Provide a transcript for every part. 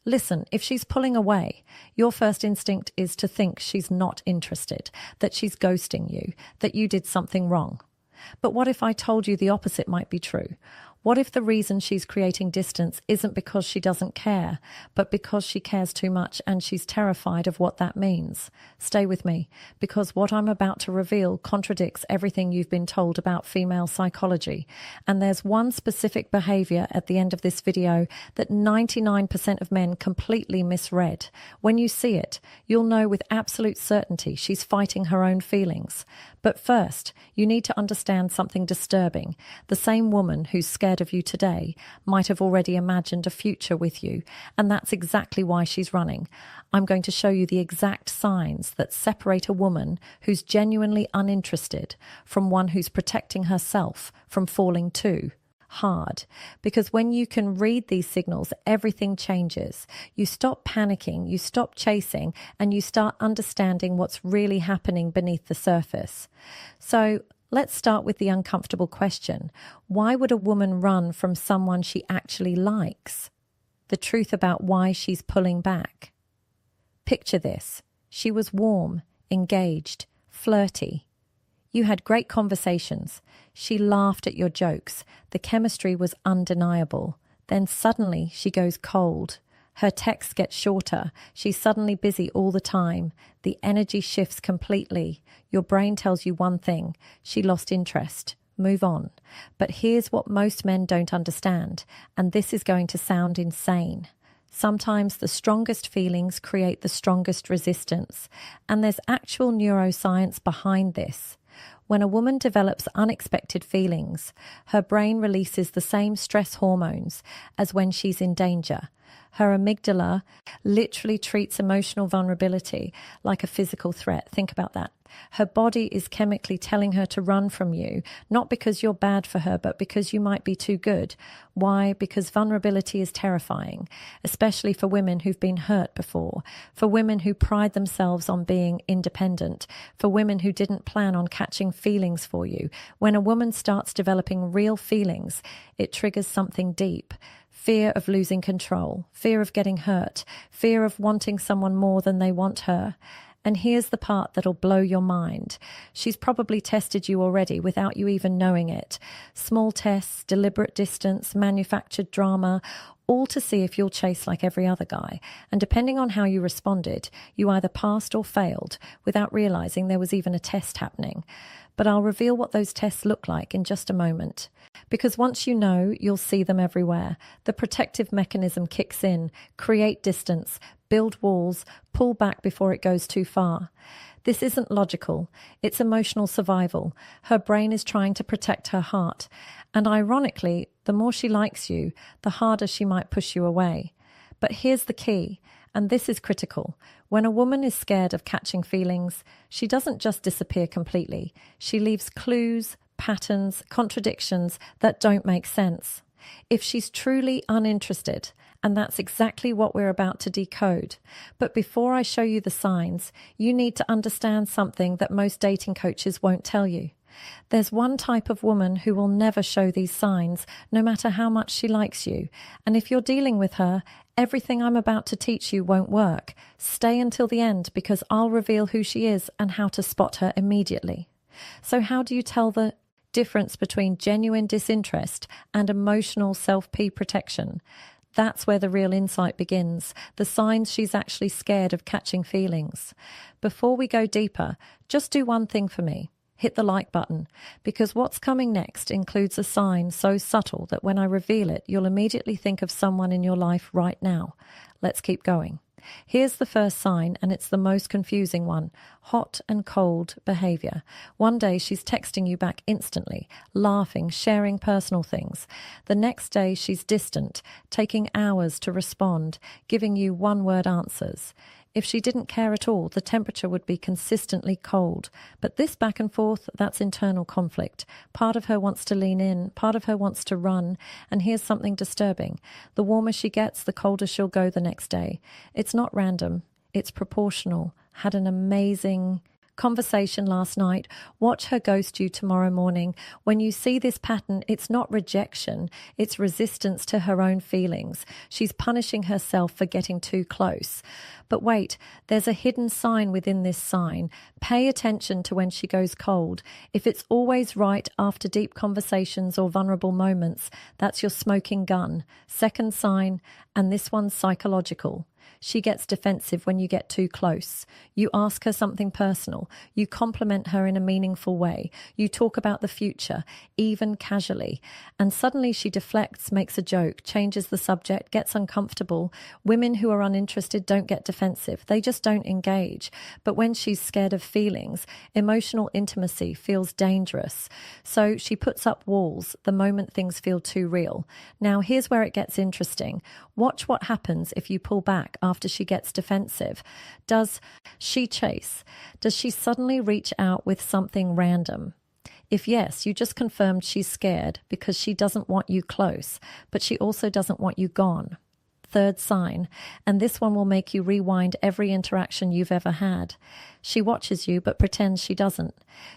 Listen, if she's pulling away, your first instinct is to think she's not interested, that she's ghosting you, that you did something wrong. But what if I told you the opposite might be true? What if the reason she's creating distance isn't because she doesn't care, but because she cares too much and she's terrified of what that means? Stay with me, because what I'm about to reveal contradicts everything you've been told about female psychology. And there's one specific behavior at the end of this video that 99% of men completely misread. When you see it, you'll know with absolute certainty she's fighting her own feelings. But first, you need to understand something disturbing. The same woman who's scared of you today might have already imagined a future with you, and that's exactly why she's running. I'm going to show you the exact signs that separate a woman who's genuinely uninterested from one who's protecting herself from falling too hard. Because when you can read these signals, everything changes. You stop panicking, you stop chasing, and you start understanding what's really happening beneath the surface. So let's start with the uncomfortable question. Why would a woman run from someone she actually likes? The truth about why she's pulling back. Picture this. She was warm, engaged, flirty. You had great conversations. She laughed at your jokes. The chemistry was undeniable. Then suddenly she goes cold. Her texts get shorter. She's suddenly busy all the time. The energy shifts completely. Your brain tells you one thing. She lost interest. Move on. But here's what most men don't understand, and this is going to sound insane. Sometimes the strongest feelings create the strongest resistance, and there's actual neuroscience behind this. When a woman develops unexpected feelings, her brain releases the same stress hormones as when she's in danger. Her amygdala literally treats emotional vulnerability like a physical threat. Think about that. Her body is chemically telling her to run from you, not because you're bad for her, but because you might be too good. Why? Because vulnerability is terrifying, especially for women who've been hurt before, for women who pride themselves on being independent, for women who didn't plan on catching feelings for you. When a woman starts developing real feelings, it triggers something deep. Fear of losing control, fear of getting hurt, fear of wanting someone more than they want her. And here's the part that'll blow your mind. She's probably tested you already without you even knowing it. Small tests, deliberate distance, manufactured drama, all to see if you'll chase like every other guy. And depending on how you responded, you either passed or failed without realizing there was even a test happening. But I'll reveal what those tests look like in just a moment. Because once you know, you'll see them everywhere. The protective mechanism kicks in, create distance, build walls, pull back before it goes too far. This isn't logical. It's emotional survival. Her brain is trying to protect her heart. And ironically, the more she likes you, the harder she might push you away. But here's the key, and this is critical. When a woman is scared of catching feelings, she doesn't just disappear completely. She leaves clues, patterns, contradictions that don't make sense. If she's truly uninterested, and that's exactly what we're about to decode. But before I show you the signs, you need to understand something that most dating coaches won't tell you. There's one type of woman who will never show these signs, no matter how much she likes you. And if you're dealing with her, everything I'm about to teach you won't work. Stay until the end, because I'll reveal who she is and how to spot her immediately. So how do you tell the difference between genuine disinterest and emotional self-pity protection? That's where the real insight begins, the signs she's actually scared of catching feelings. Before we go deeper, just do one thing for me. Hit the like button, because what's coming next includes a sign so subtle that when I reveal it, you'll immediately think of someone in your life right now. Let's keep going. Here's the first sign, and it's the most confusing one. Hot and cold behavior. One day she's texting you back instantly, laughing, sharing personal things. The next day she's distant, taking hours to respond, giving you one-word answers. If she didn't care at all, the temperature would be consistently cold. But this back and forth, that's internal conflict. Part of her wants to lean in, part of her wants to run. And here's something disturbing. The warmer she gets, the colder she'll go the next day. It's not random. It's proportional. Had an amazing conversation last night. Watch her ghost you tomorrow morning. When you see this pattern, it's not rejection, it's resistance to her own feelings. She's punishing herself for getting too close. But wait, there's a hidden sign within this sign. Pay attention to when she goes cold. If it's always right after deep conversations or vulnerable moments, that's your smoking gun. Second sign, and this one's psychological. She gets defensive when you get too close. You ask her something personal. You compliment her in a meaningful way. You talk about the future, even casually. And suddenly she deflects, makes a joke, changes the subject, gets uncomfortable. Women who are uninterested don't get defensive. They just don't engage. But when she's scared of feelings, emotional intimacy feels dangerous. So she puts up walls the moment things feel too real. Now, here's where it gets interesting. Watch what happens if you pull back after she gets defensive. Does she chase? Does she suddenly reach out with something random? If yes, you just confirmed she's scared because she doesn't want you close, but she also doesn't want you gone. Third sign, and this one will make you rewind every interaction you've ever had. She watches you but pretends she doesn't.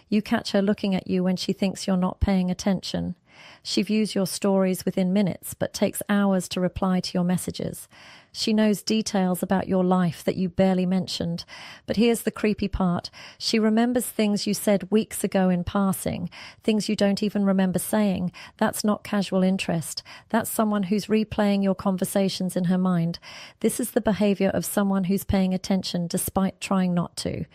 You catch her looking at you when she thinks you're not paying attention. She views your stories within minutes but takes hours to reply to your messages. She knows details about your life that you barely mentioned. But here's the creepy part. She remembers things you said weeks ago in passing, things you don't even remember saying. That's not casual interest. That's someone who's replaying your conversations in her mind. This is the behavior of someone who's paying attention despite trying not to.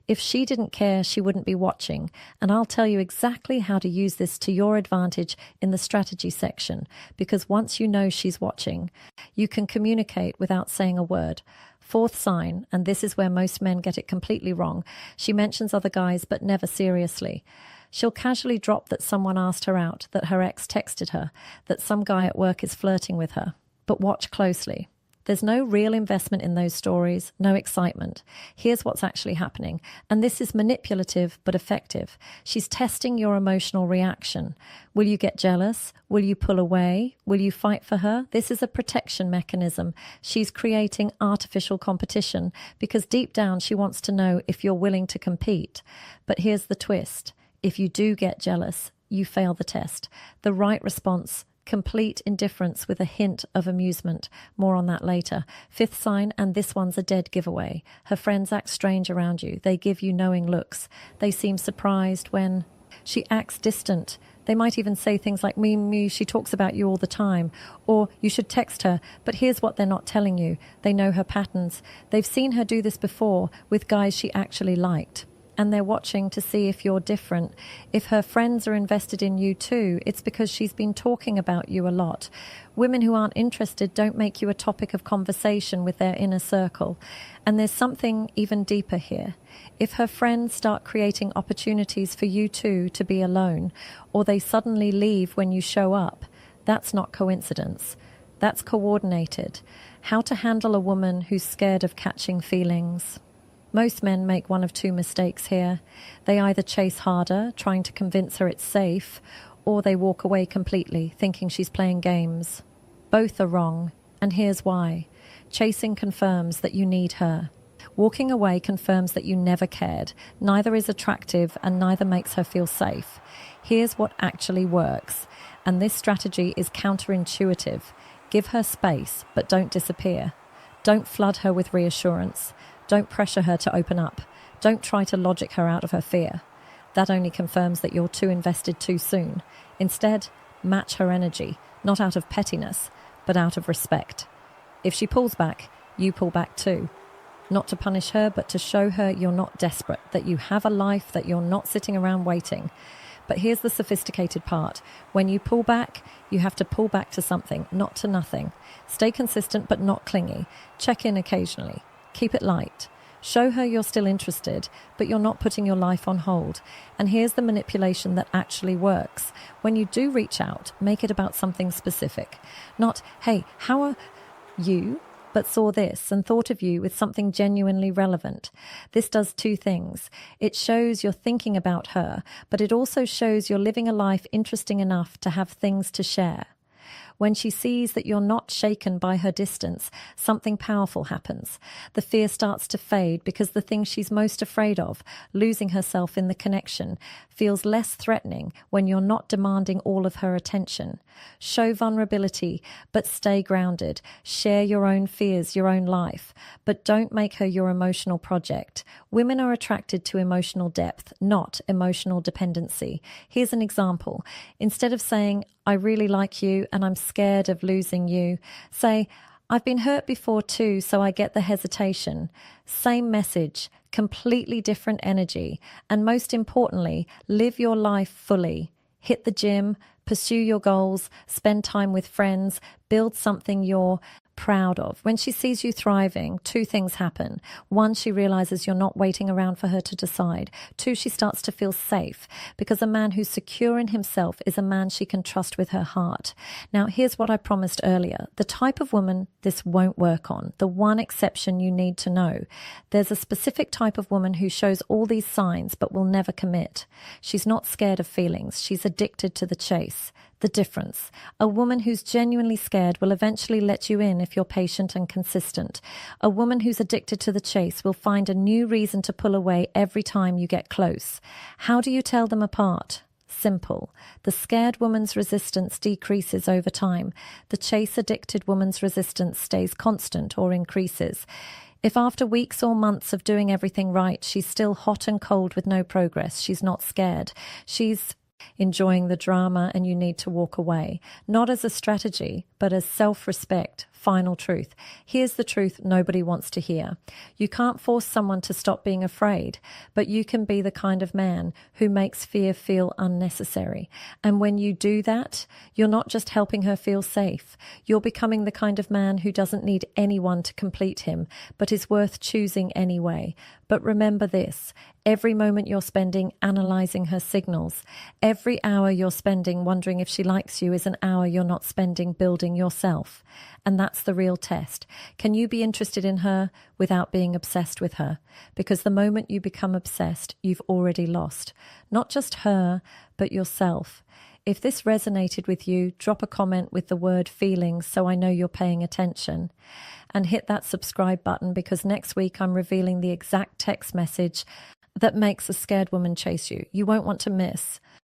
If she didn't care, she wouldn't be watching. And I'll tell you exactly how to use this to your advantage in the strategy section, because once you know she's watching, you can communicate without saying a word. Fourth sign, and this is where most men get it completely wrong. She mentions other guys, but never seriously. She'll casually drop that someone asked her out, that her ex texted her, that some guy at work is flirting with her. But watch closely. There's no real investment in those stories, no excitement. Here's what's actually happening. And this is manipulative but effective. She's testing your emotional reaction. Will you get jealous? Will you pull away? Will you fight for her? This is a protection mechanism. She's creating artificial competition because deep down she wants to know if you're willing to compete. But here's the twist. If you do get jealous, you fail the test. The right response, complete indifference with a hint of amusement. More on that later. Fifth sign, and this one's a dead giveaway. Her friends act strange around you. They give you knowing looks. They seem surprised when she acts distant. They might even say things like, me, she talks about you all the time. Or you should text her. But here's what they're not telling you. They know her patterns. They've seen her do this before with guys she actually liked. And they're watching to see if you're different. If her friends are invested in you too, it's because she's been talking about you a lot. Women who aren't interested don't make you a topic of conversation with their inner circle. And there's something even deeper here. If her friends start creating opportunities for you two to be alone, or they suddenly leave when you show up, that's not coincidence. That's coordinated. How to handle a woman who's scared of catching feelings. Most men make one of two mistakes here. They either chase harder, trying to convince her it's safe, or they walk away completely, thinking she's playing games. Both are wrong, and here's why. Chasing confirms that you need her. Walking away confirms that you never cared. Neither is attractive, and neither makes her feel safe. Here's what actually works, and this strategy is counterintuitive. Give her space, but don't disappear. Don't flood her with reassurance. Don't pressure her to open up. Don't try to logic her out of her fear. That only confirms that you're too invested too soon. Instead, match her energy, not out of pettiness, but out of respect. If she pulls back, you pull back too. Not to punish her, but to show her you're not desperate, that you have a life, that you're not sitting around waiting. But here's the sophisticated part. When you pull back, you have to pull back to something, not to nothing. Stay consistent, but not clingy. Check in occasionally. Keep it light. Show her you're still interested, but you're not putting your life on hold. And here's the manipulation that actually works. When you do reach out, make it about something specific. Not, hey, how are you? But saw this and thought of you with something genuinely relevant. This does two things. It shows you're thinking about her, but it also shows you're living a life interesting enough to have things to share. When she sees that you're not shaken by her distance, something powerful happens. The fear starts to fade because the thing she's most afraid of, losing herself in the connection, feels less threatening when you're not demanding all of her attention. Show vulnerability, but stay grounded. Share your own fears, your own life, but don't make her your emotional project. Women are attracted to emotional depth, not emotional dependency. Here's an example. Instead of saying, I really like you and I'm scared of losing you, say, I've been hurt before too, so I get the hesitation. Same message, completely different energy, and most importantly, live your life fully. Hit the gym, pursue your goals, spend time with friends, build something you're proud of. When she sees you thriving, two things happen. One, she realizes you're not waiting around for her to decide. Two, she starts to feel safe because a man who's secure in himself is a man she can trust with her heart. Now, here's what I promised earlier. The type of woman this won't work on. The one exception you need to know. There's a specific type of woman who shows all these signs but will never commit. She's not scared of feelings. She's addicted to the chase. The difference. A woman who's genuinely scared will eventually let you in if you're patient and consistent. A woman who's addicted to the chase will find a new reason to pull away every time you get close. How do you tell them apart? Simple. The scared woman's resistance decreases over time. The chase-addicted woman's resistance stays constant or increases. If after weeks or months of doing everything right, she's still hot and cold with no progress, she's not scared. She's enjoying the drama and you need to walk away. Not as a strategy, but as self-respect. Final truth. Here's the truth nobody wants to hear. You can't force someone to stop being afraid, but you can be the kind of man who makes fear feel unnecessary. And when you do that, you're not just helping her feel safe. You're becoming the kind of man who doesn't need anyone to complete him, but is worth choosing anyway. But remember this, every moment you're spending analyzing her signals, every hour you're spending wondering if she likes you is an hour you're not spending building yourself. And that's the real test. Can you be interested in her without being obsessed with her? Because the moment you become obsessed, you've already lost. Not just her, but yourself. If this resonated with you, drop a comment with the word feelings so I know you're paying attention. And hit that subscribe button because next week I'm revealing the exact text message that makes a scared woman chase you. You won't want to miss.